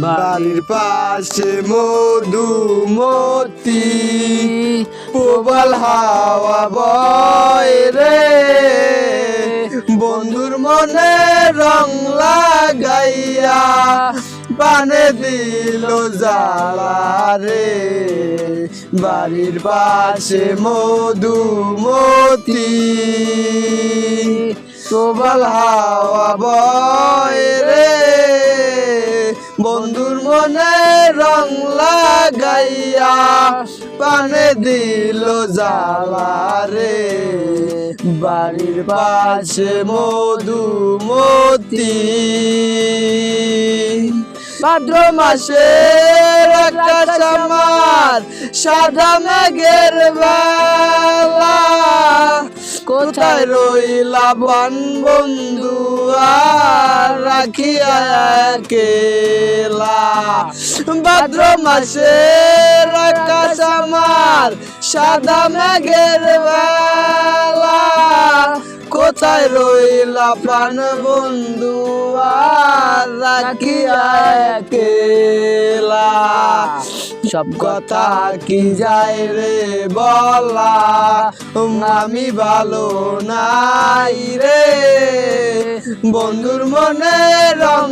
বাড়ির পাশে মধুমতি প্রবল হাওয়া বয় রে, বন্ধুর মনে রং লাগাইয়া পানে দিল জ্বালা রে। বাড়ির পাশে মধুমতি প্রবল হাওয়া বয় রে, বন্ধুর মনে রং লাগাইয়া পানে দিল জ্বালা রে। বাড়ির পাশে মধুমতি ভাদ্র মাসের আকাশ আমার সাদা মেঘের বেলা, কোথায় রইলা বান বন্ধু আর রাখিয়া একলা। ভাদ্র মাসের আকাশ আমার সাদা মেঘের বেলা, কোথায় রইলা প্রাণ বন্ধু আর রাখিয়া একলা। সব কথা কি যায় রে বলা, আমি ভালো নাই রে, বন্ধুর মনে রং